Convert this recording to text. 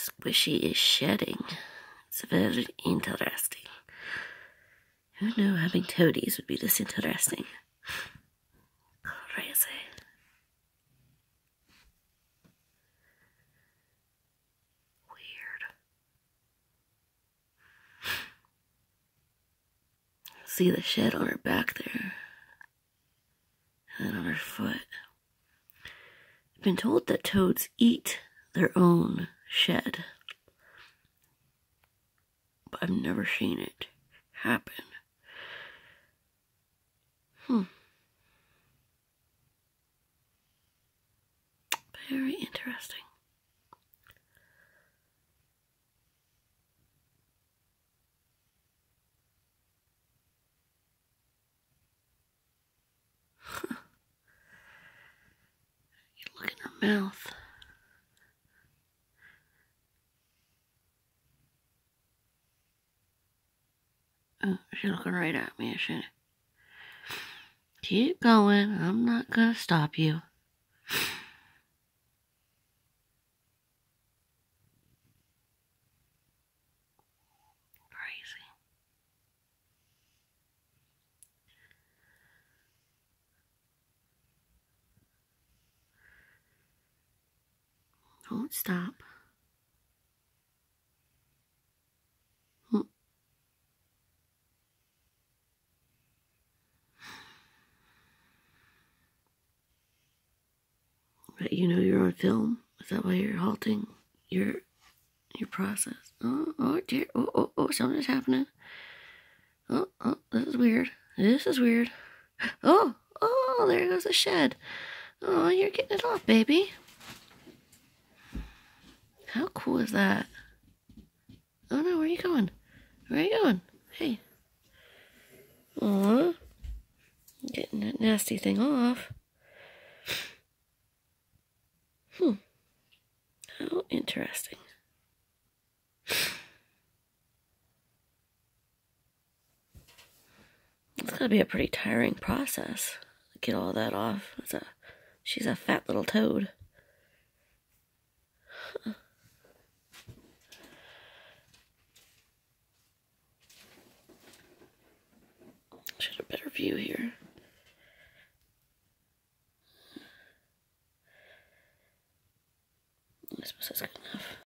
squishy is shedding. It's very interesting. Who knew having toadies would be this interesting? Crazy. Weird. See the shed on her back there. And then on her foot. I've been told that toads eat their own shed. But I've never seen it happen. Very interesting. You look in her mouth. Oh, she's looking right at me, isn't she? Keep going. I'm not gonna stop you. Crazy. Don't stop. But you know you're on film. Is that why you're halting your process? Oh dear. Oh, something's happening. Oh, this is weird. This is weird. Oh, there goes the shed. Oh, you're getting it off, baby. How cool is that? Oh no, where are you going? Where are you going? Hey. Aw. Getting that nasty thing off. How interesting. It's gotta be a pretty tiring process to get all that off. She's a fat little toad. Should have a better view here. I suppose that's good enough.